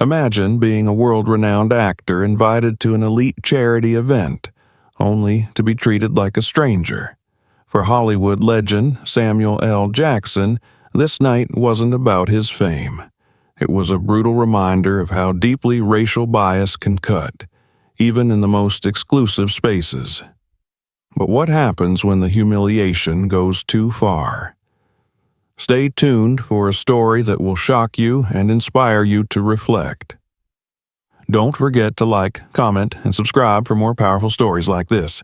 Imagine being a world-renowned actor invited to an elite charity event, only to be treated like a stranger. For Hollywood legend Samuel L. Jackson, this night wasn't about his fame. It was a brutal reminder of how deeply racial bias can cut, even in the most exclusive spaces. But what happens when the humiliation goes too far? Stay tuned for a story that will shock you and inspire you to reflect. Don't forget to like, comment, and subscribe for more powerful stories like this.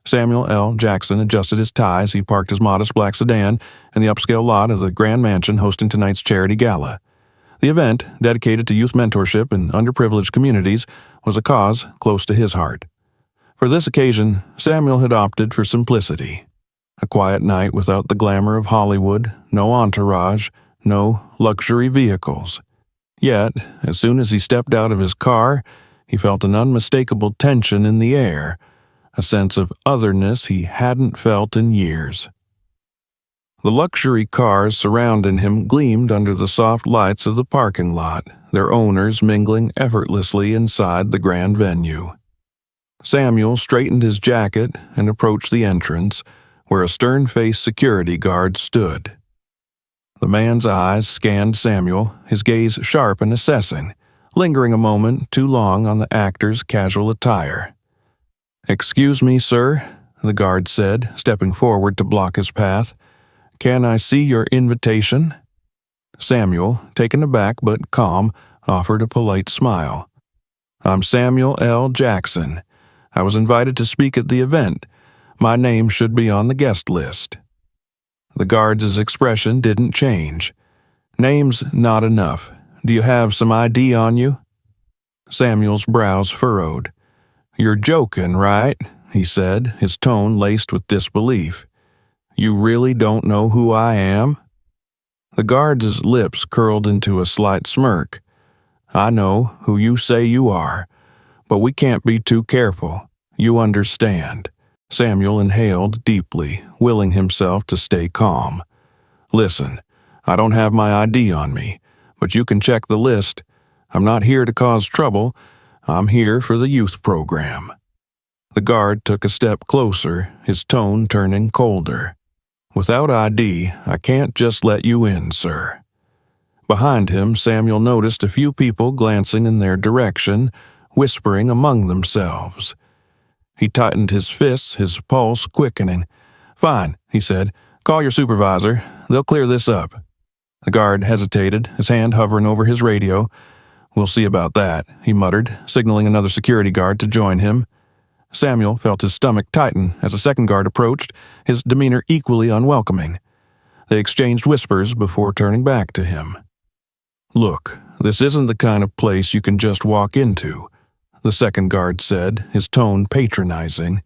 Samuel L. Jackson adjusted his tie as he parked his modest black sedan in the upscale lot of the Grand Mansion hosting tonight's charity gala. The event, dedicated to youth mentorship in underprivileged communities, was a cause close to his heart. For this occasion, Samuel had opted for simplicity. A quiet night without the glamour of Hollywood, no entourage, no luxury vehicles. Yet, as soon as he stepped out of his car, he felt an unmistakable tension in the air, a sense of otherness he hadn't felt in years. The luxury cars surrounding him gleamed under the soft lights of the parking lot, their owners mingling effortlessly inside the grand venue. Samuel straightened his jacket and approached the entrance, where a stern-faced security guard stood. The man's eyes scanned Samuel, his gaze sharp and assessing, lingering a moment too long on the actor's casual attire. "Excuse me, sir," the guard said, stepping forward to block his path. "Can I see your invitation?" Samuel, taken aback but calm, offered a polite smile. "I'm Samuel L. Jackson. I was invited to speak at the event. My name should be on the guest list." The guard's expression didn't change. "Name's not enough. Do you have some ID on you?" Samuel's brows furrowed. "You're joking, right?" he said, his tone laced with disbelief. "You really don't know who I am?" The guard's lips curled into a slight smirk. "I know who you say you are, but we can't be too careful. You understand." Samuel inhaled deeply, willing himself to stay calm. "Listen, I don't have my ID on me, but you can check the list. I'm not here to cause trouble. I'm here for the youth program." The guard took a step closer, his tone turning colder. "Without ID, I can't just let you in, sir." Behind him, Samuel noticed a few people glancing in their direction, whispering among themselves. He tightened his fists, his pulse quickening. "Fine," he said. "Call your supervisor. They'll clear this up." The guard hesitated, his hand hovering over his radio. "We'll see about that," he muttered, signaling another security guard to join him. Samuel felt his stomach tighten as a second guard approached, his demeanor equally unwelcoming. They exchanged whispers before turning back to him. "Look, this isn't the kind of place you can just walk into," the second guard said, his tone patronizing.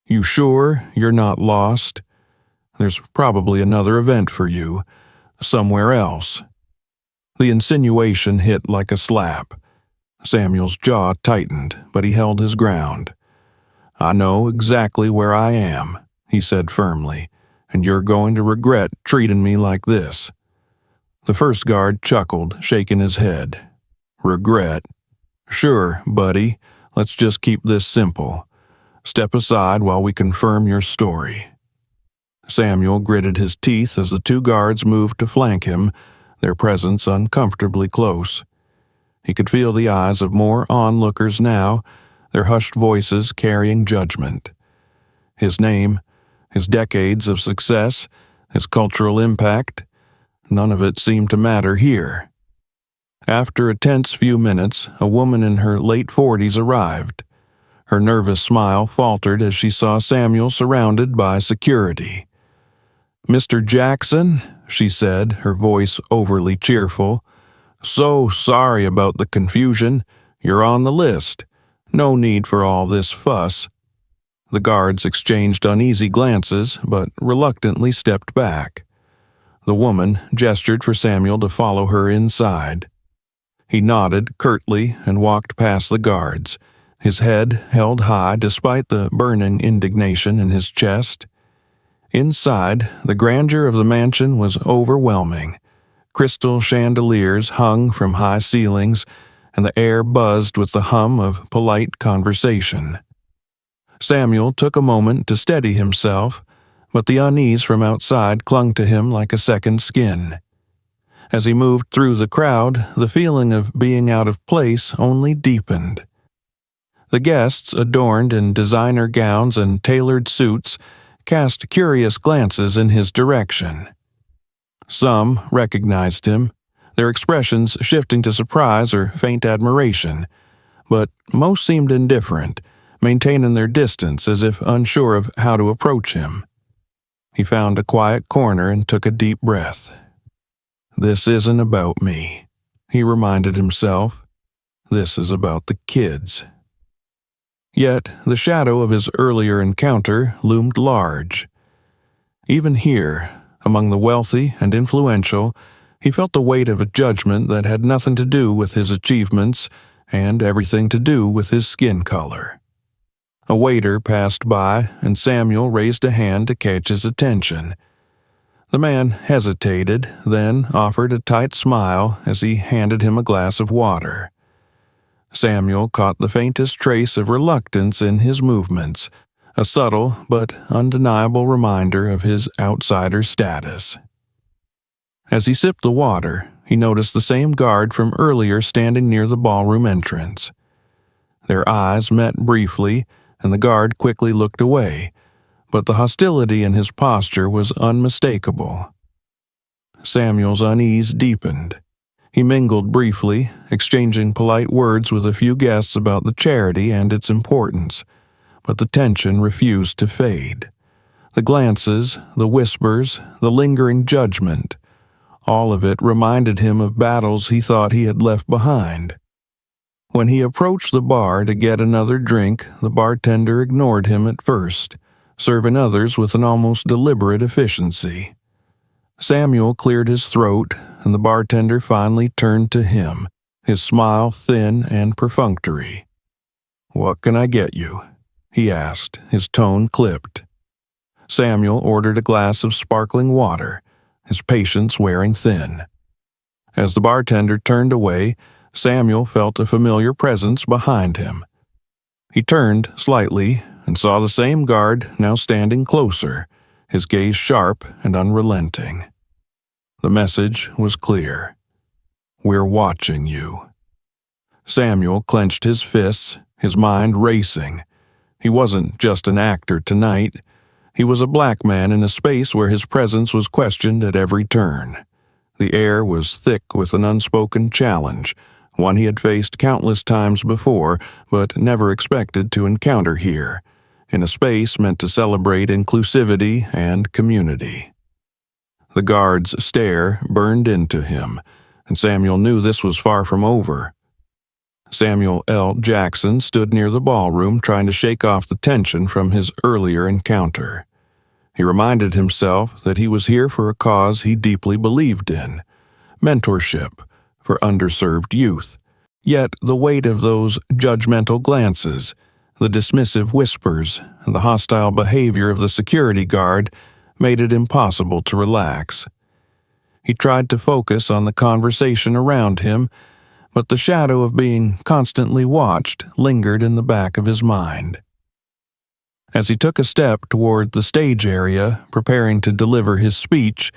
"You sure you're not lost? There's probably another event for you, somewhere else." The insinuation hit like a slap. Samuel's jaw tightened, but he held his ground. "I know exactly where I am," he said firmly, "and you're going to regret treating me like this." The first guard chuckled, shaking his head. "Regret? Sure, buddy. Let's just keep this simple. Step aside while we confirm your story." Samuel gritted his teeth as the two guards moved to flank him, their presence uncomfortably close. He could feel the eyes of more onlookers now, their hushed voices carrying judgment. His name, his decades of success, his cultural impact, none of it seemed to matter here. After a tense few minutes, a woman in her late 40s arrived. Her nervous smile faltered as she saw Samuel surrounded by security. "Mr. Jackson," she said, her voice overly cheerful. "So sorry about the confusion. You're on the list. No need for all this fuss." The guards exchanged uneasy glances, but reluctantly stepped back. The woman gestured for Samuel to follow her inside. He nodded curtly and walked past the guards, his head held high despite the burning indignation in his chest. Inside, the grandeur of the mansion was overwhelming. Crystal chandeliers hung from high ceilings, and the air buzzed with the hum of polite conversation. Samuel took a moment to steady himself, but the unease from outside clung to him like a second skin. As he moved through the crowd, the feeling of being out of place only deepened. The guests, adorned in designer gowns and tailored suits, cast curious glances in his direction. Some recognized him, their expressions shifting to surprise or faint admiration, but most seemed indifferent, maintaining their distance as if unsure of how to approach him. He found a quiet corner and took a deep breath. "This isn't about me," he reminded himself. "This is about the kids." Yet the shadow of his earlier encounter loomed large. Even here, among the wealthy and influential, he felt the weight of a judgment that had nothing to do with his achievements and everything to do with his skin color. A waiter passed by, and Samuel raised a hand to catch his attention. The man hesitated, then offered a tight smile as he handed him a glass of water. Samuel caught the faintest trace of reluctance in his movements, a subtle but undeniable reminder of his outsider status. As he sipped the water, he noticed the same guard from earlier standing near the ballroom entrance. Their eyes met briefly, and the guard quickly looked away, but the hostility in his posture was unmistakable. Samuel's unease deepened. He mingled briefly, exchanging polite words with a few guests about the charity and its importance, but the tension refused to fade. The glances, the whispers, the lingering judgment, all of it reminded him of battles he thought he had left behind. When he approached the bar to get another drink, the bartender ignored him at first, serving others with an almost deliberate efficiency. Samuel cleared his throat, and the bartender finally turned to him, his smile thin and perfunctory. "What can I get you?" he asked, his tone clipped. Samuel ordered a glass of sparkling water, his patience wearing thin. As the bartender turned away, Samuel felt a familiar presence behind him. He turned slightly and saw the same guard now standing closer, his gaze sharp and unrelenting. The message was clear. "We're watching you." Samuel clenched his fists, his mind racing. He wasn't just an actor tonight. He was a black man in a space where his presence was questioned at every turn. The air was thick with an unspoken challenge, one he had faced countless times before, but never expected to encounter here, in a space meant to celebrate inclusivity and community. The guard's stare burned into him, and Samuel knew this was far from over. Samuel L. Jackson stood near the ballroom trying to shake off the tension from his earlier encounter. He reminded himself that he was here for a cause he deeply believed in, mentorship for underserved youth. Yet the weight of those judgmental glances, the dismissive whispers, and the hostile behavior of the security guard made it impossible to relax. He tried to focus on the conversation around him, but the shadow of being constantly watched lingered in the back of his mind. As he took a step toward the stage area, preparing to deliver his speech,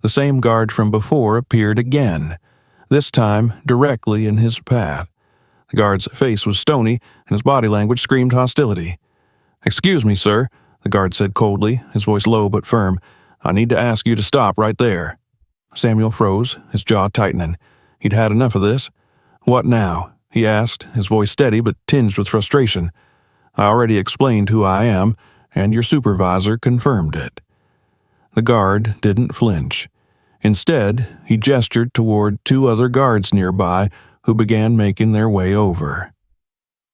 the same guard from before appeared again, this time directly in his path. The guard's face was stony, and his body language screamed hostility. "Excuse me, sir," the guard said coldly, his voice low but firm. "I need to ask you to stop right there." Samuel froze, his jaw tightening. He'd had enough of this. "What now?" he asked, his voice steady but tinged with frustration. "I already explained who I am, and your supervisor confirmed it." The guard didn't flinch. Instead, he gestured toward two other guards nearby who began making their way over.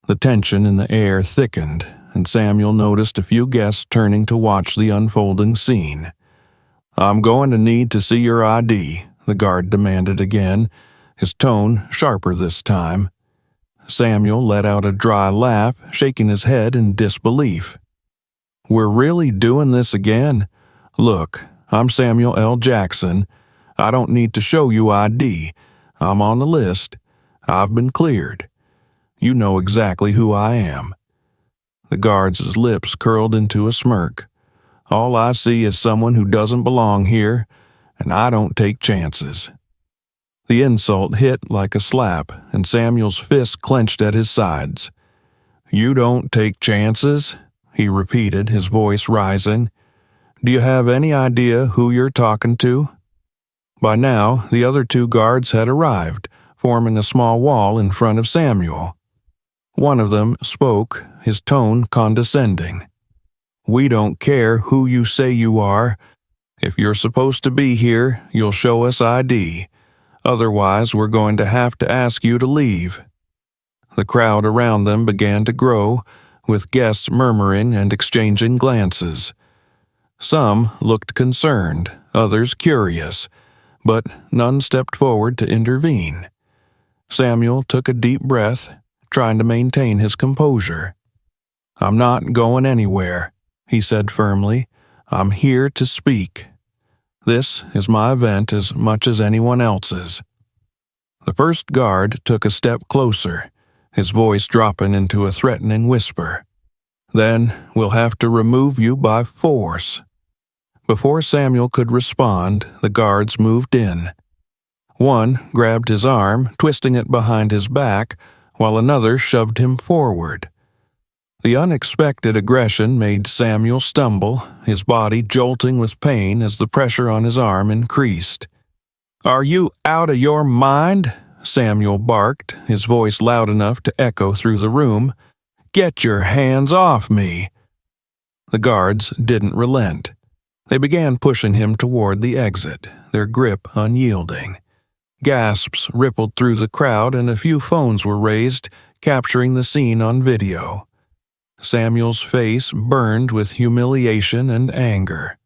The tension in the air thickened, and Samuel noticed a few guests turning to watch the unfolding scene. "I'm going to need to see your ID," the guard demanded again, his tone sharper this time. Samuel let out a dry laugh, shaking his head in disbelief. "We're really doing this again? Look, I'm Samuel L. Jackson. I don't need to show you ID. I'm on the list. I've been cleared. You know exactly who I am." The guard's lips curled into a smirk. "All I see is someone who doesn't belong here, and I don't take chances." The insult hit like a slap, and Samuel's fist clenched at his sides. "You don't take chances?" he repeated, his voice rising. "Do you have any idea who you're talking to?" By now, the other two guards had arrived, forming a small wall in front of Samuel. One of them spoke, his tone condescending. "We don't care who you say you are. If you're supposed to be here, you'll show us ID. Otherwise, we're going to have to ask you to leave." The crowd around them began to grow, with guests murmuring and exchanging glances. Some looked concerned, others curious, but none stepped forward to intervene. Samuel took a deep breath, trying to maintain his composure. "I'm not going anywhere," he said firmly. "I'm here to speak. This is my event as much as anyone else's." The first guard took a step closer, his voice dropping into a threatening whisper. "Then we'll have to remove you by force." Before Samuel could respond, the guards moved in. One grabbed his arm, twisting it behind his back, while another shoved him forward. The unexpected aggression made Samuel stumble, his body jolting with pain as the pressure on his arm increased. "Are you out of your mind?" Samuel barked, his voice loud enough to echo through the room. "Get your hands off me!" The guards didn't relent. They began pushing him toward the exit, their grip unyielding. Gasps rippled through the crowd and a few phones were raised, capturing the scene on video. Samuel's face burned with humiliation and anger.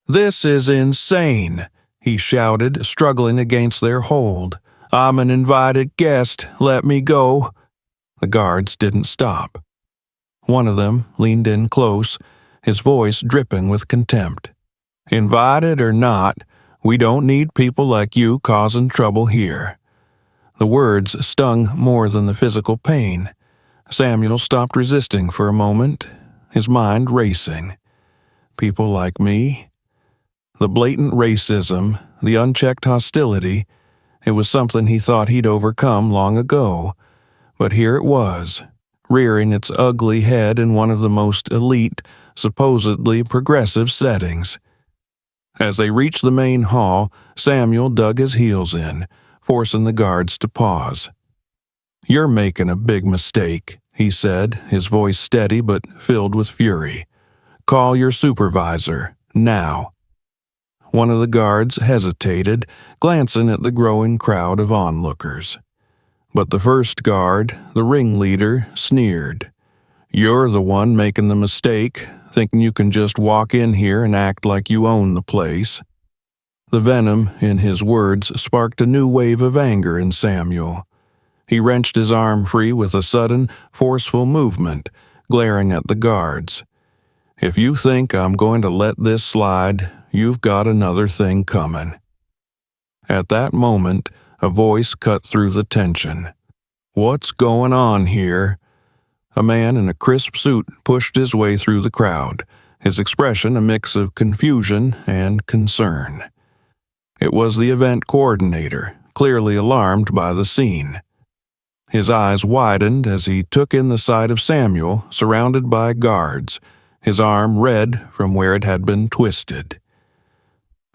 "This is insane," he shouted, struggling against their hold. "I'm an invited guest. Let me go." The guards didn't stop. One of them leaned in close, his voice dripping with contempt. "Invited or not, we don't need people like you causing trouble here." The words stung more than the physical pain. Samuel stopped resisting for a moment, his mind racing. People like me? The blatant racism, the unchecked hostility, it was something he thought he'd overcome long ago. But here it was, rearing its ugly head in one of the most elite, supposedly progressive settings. As they reached the main hall, Samuel dug his heels in, forcing the guards to pause. "You're making a big mistake," he said, his voice steady but filled with fury. "Call your supervisor, now." One of the guards hesitated, glancing at the growing crowd of onlookers. But the first guard, the ringleader, sneered. "You're the one making the mistake, thinking you can just walk in here and act like you own the place." The venom in his words sparked a new wave of anger in Samuel. He wrenched his arm free with a sudden, forceful movement, glaring at the guards. "If you think I'm going to let this slide, you've got another thing coming." At that moment, a voice cut through the tension. "What's going on here?" A man in a crisp suit pushed his way through the crowd, his expression a mix of confusion and concern. It was the event coordinator, clearly alarmed by the scene. His eyes widened as he took in the sight of Samuel, surrounded by guards, his arm red from where it had been twisted.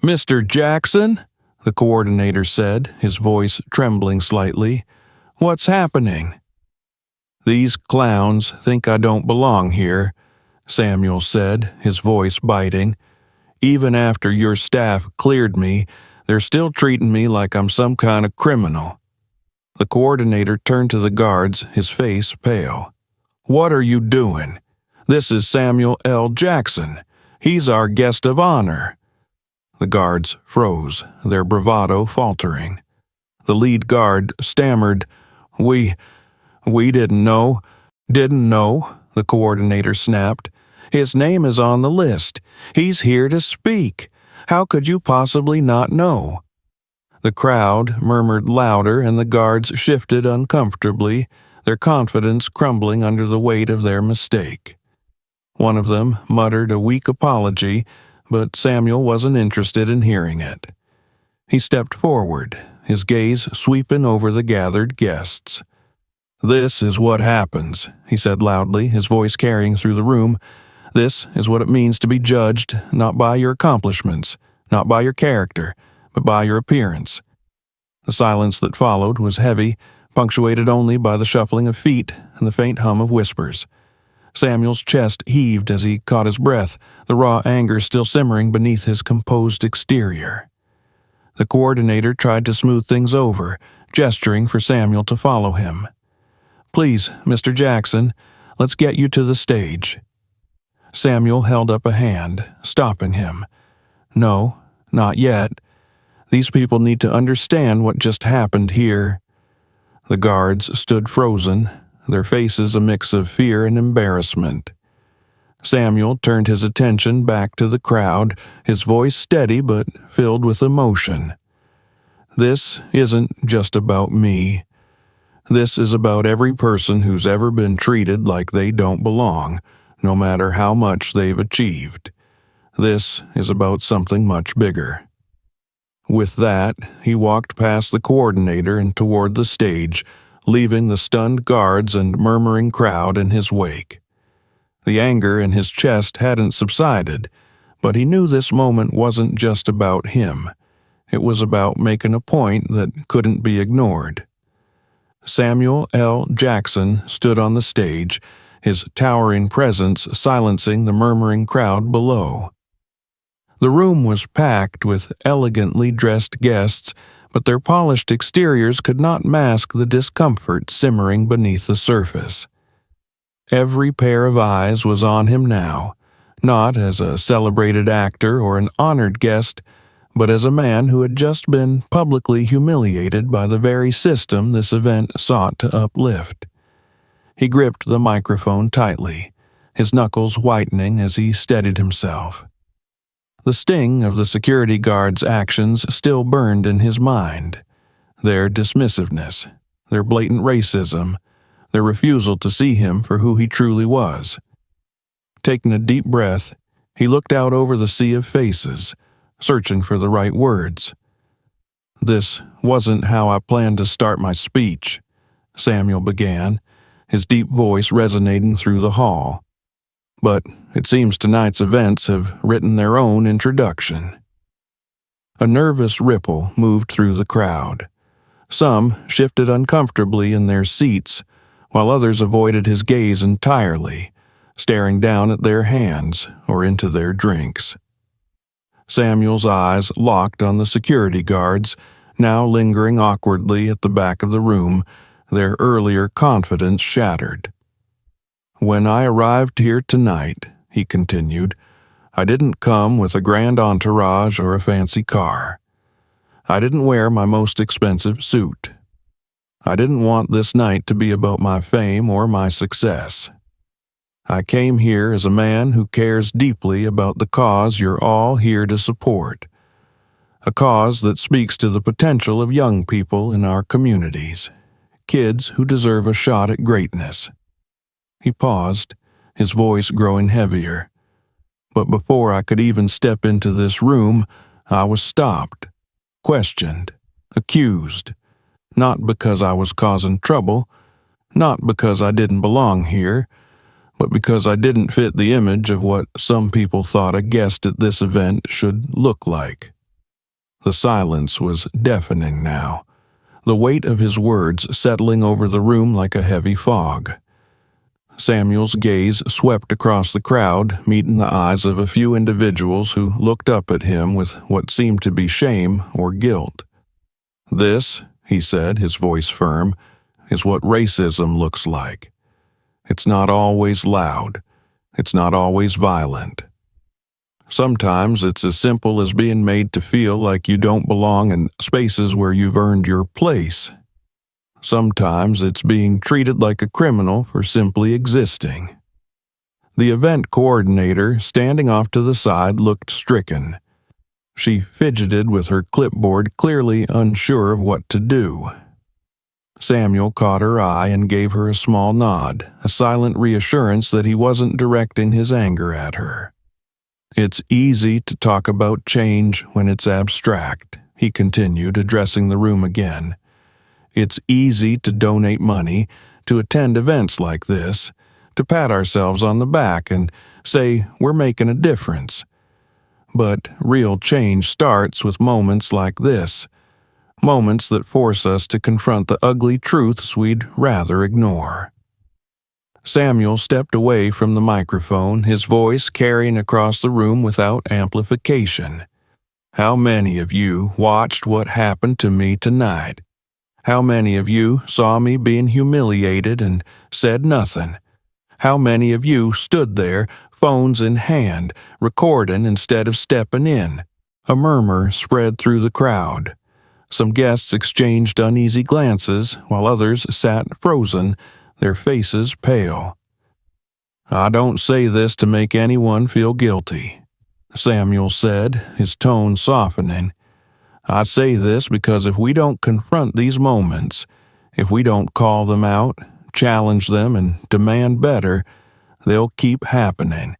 "Mr. Jackson?" the coordinator said, his voice trembling slightly. "What's happening?" "These clowns think I don't belong here," Samuel said, his voice biting. "Even after your staff cleared me, they're still treating me like I'm some kind of criminal." The coordinator turned to the guards, his face pale. "What are you doing? This is Samuel L. Jackson. He's our guest of honor." The guards froze, their bravado faltering. The lead guard stammered, We didn't know." "Didn't know?" the coordinator snapped. "His name is on the list. He's here to speak. How could you possibly not know?" The crowd murmured louder and the guards shifted uncomfortably, their confidence crumbling under the weight of their mistake. One of them muttered a weak apology, but Samuel wasn't interested in hearing it. He stepped forward, his gaze sweeping over the gathered guests. "This is what happens," he said loudly, his voice carrying through the room. "This is what it means to be judged, not by your accomplishments, not by your character, but by your appearance." The silence that followed was heavy, punctuated only by the shuffling of feet and the faint hum of whispers. Samuel's chest heaved as he caught his breath, the raw anger still simmering beneath his composed exterior. The coordinator tried to smooth things over, gesturing for Samuel to follow him. "Please, Mr. Jackson, let's get you to the stage." Samuel held up a hand, stopping him. "No, not yet. These people need to understand what just happened here." The guards stood frozen, their faces a mix of fear and embarrassment. Samuel turned his attention back to the crowd, his voice steady but filled with emotion. "This isn't just about me. This is about every person who's ever been treated like they don't belong, no matter how much they've achieved. This is about something much bigger." With that, he walked past the coordinator and toward the stage, leaving the stunned guards and murmuring crowd in his wake. The anger in his chest hadn't subsided, but he knew this moment wasn't just about him. It was about making a point that couldn't be ignored. Samuel L. Jackson stood on the stage, his towering presence silencing the murmuring crowd below. The room was packed with elegantly dressed guests, but their polished exteriors could not mask the discomfort simmering beneath the surface. Every pair of eyes was on him now, not as a celebrated actor or an honored guest, but as a man who had just been publicly humiliated by the very system this event sought to uplift. He gripped the microphone tightly, his knuckles whitening as he steadied himself. The sting of the security guards' actions still burned in his mind. Their dismissiveness, their blatant racism, their refusal to see him for who he truly was. Taking a deep breath, he looked out over the sea of faces, searching for the right words. "This wasn't how I planned to start my speech," Samuel began, his deep voice resonating through the hall. "But it seems tonight's events have written their own introduction." A nervous ripple moved through the crowd. Some shifted uncomfortably in their seats, while others avoided his gaze entirely, staring down at their hands or into their drinks. Samuel's eyes locked on the security guards, now lingering awkwardly at the back of the room, their earlier confidence shattered. "When I arrived here tonight," he continued, "I didn't come with a grand entourage or a fancy car. I didn't wear my most expensive suit. I didn't want this night to be about my fame or my success. I came here as a man who cares deeply about the cause you're all here to support, a cause that speaks to the potential of young people in our communities, kids who deserve a shot at greatness." He paused, his voice growing heavier. "But before I could even step into this room, I was stopped, questioned, accused, not because I was causing trouble, not because I didn't belong here, but because I didn't fit the image of what some people thought a guest at this event should look like." The silence was deafening now, the weight of his words settling over the room like a heavy fog. Samuel's gaze swept across the crowd, meeting the eyes of a few individuals who looked up at him with what seemed to be shame or guilt. "This," he said, his voice firm, "is what racism looks like. It's not always loud. It's not always violent. Sometimes it's as simple as being made to feel like you don't belong in spaces where you've earned your place. Sometimes it's being treated like a criminal for simply existing." The event coordinator, standing off to the side, looked stricken. She fidgeted with her clipboard, clearly unsure of what to do. Samuel caught her eye and gave her a small nod, a silent reassurance that he wasn't directing his anger at her. "It's easy to talk about change when it's abstract," he continued, addressing the room again. "It's easy to donate money, to attend events like this, to pat ourselves on the back and say we're making a difference. But real change starts with moments like this, moments that force us to confront the ugly truths we'd rather ignore." Samuel stepped away from the microphone, his voice carrying across the room without amplification. "How many of you watched what happened to me tonight? How many of you saw me being humiliated and said nothing? How many of you stood there, phones in hand, recording instead of stepping in?" A murmur spread through the crowd. Some guests exchanged uneasy glances, while others sat frozen, their faces pale. "I don't say this to make anyone feel guilty," Samuel said, his tone softening. "I say this because if we don't confront these moments, if we don't call them out, challenge them, and demand better, they'll keep happening.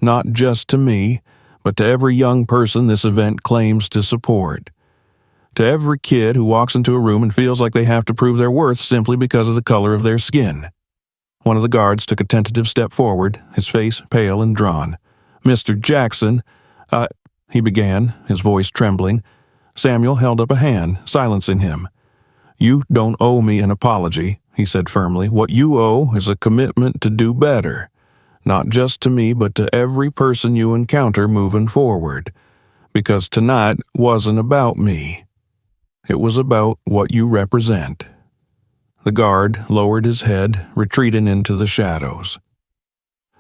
Not just to me, but to every young person this event claims to support. To every kid who walks into a room and feels like they have to prove their worth simply because of the color of their skin." One of the guards took a tentative step forward, his face pale and drawn. "Mr. Jackson, he began, his voice trembling. Samuel held up a hand, silencing him. "You don't owe me an apology," he said firmly. "What you owe is a commitment to do better, not just to me, but to every person you encounter moving forward. Because tonight wasn't about me. It was about what you represent." The guard lowered his head, retreating into the shadows.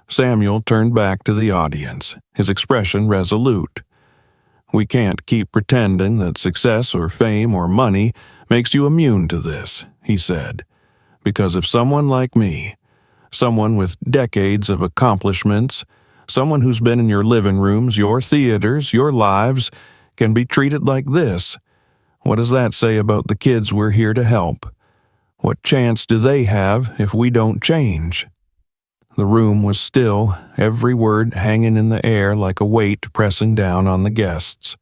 Samuel turned back to the audience, his expression resolute. "We can't keep pretending that success or fame or money makes you immune to this," he said. "Because if someone like me, someone with decades of accomplishments, someone who's been in your living rooms, your theaters, your lives, can be treated like this, what does that say about the kids we're here to help? What chance do they have if we don't change?" The room was still, every word hanging in the air like a weight pressing down on the guests.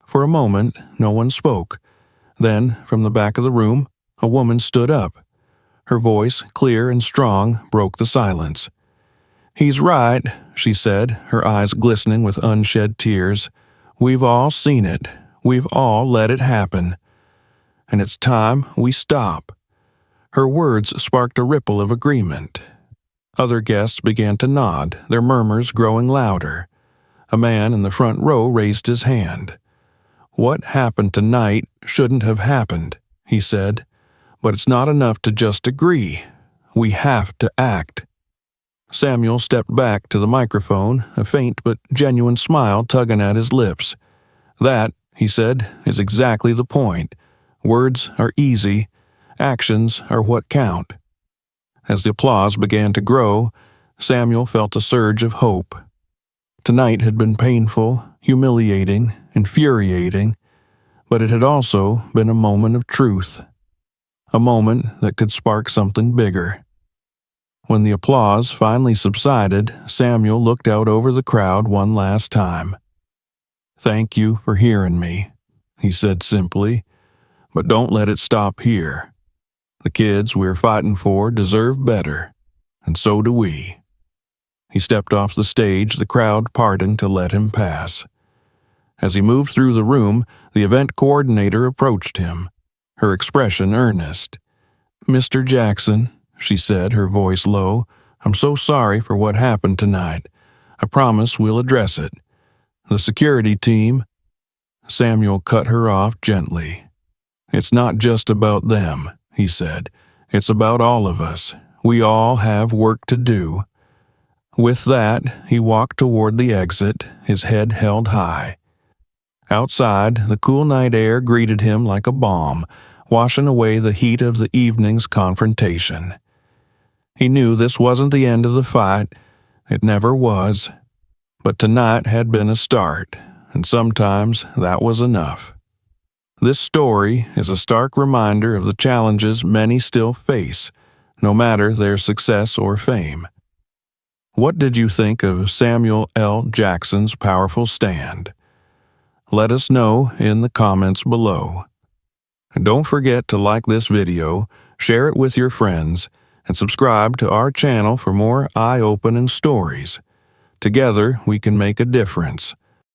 For a moment, no one spoke. Then, from the back of the room, a woman stood up. Her voice, clear and strong, broke the silence. "He's right," she said, her eyes glistening with unshed tears. "We've all seen it. We've all let it happen. And it's time we stop." Her words sparked a ripple of agreement. Other guests began to nod, their murmurs growing louder. A man in the front row raised his hand. "What happened tonight shouldn't have happened," he said. "But it's not enough to just agree. We have to act." Samuel stepped back to the microphone, a faint but genuine smile tugging at his lips. "That," he said, "is exactly the point. Words are easy. Actions are what count." As the applause began to grow, Samuel felt a surge of hope. Tonight had been painful, humiliating, infuriating, but it had also been a moment of truth. A moment that could spark something bigger. When the applause finally subsided, Samuel looked out over the crowd one last time. "Thank you for hearing me," he said simply, "but don't let it stop here. The kids we're fighting for deserve better, and so do we." He stepped off the stage, the crowd parting to let him pass. As he moved through the room, the event coordinator approached him, her expression earnest. "Mr. Jackson," she said, her voice low, "I'm so sorry for what happened tonight. I promise we'll address it. The security team—" Samuel cut her off gently. "It's not just about them," he said. "It's about all of us. We all have work to do." With that, he walked toward the exit, his head held high. Outside, the cool night air greeted him like a balm, washing away the heat of the evening's confrontation. He knew this wasn't the end of the fight. It never was. But tonight had been a start, and sometimes that was enough. This story is a stark reminder of the challenges many still face, no matter their success or fame. What did you think of Samuel L. Jackson's powerful stand? Let us know in the comments below. And don't forget to like this video, share it with your friends, and subscribe to our channel for more eye-opening stories. Together, we can make a difference.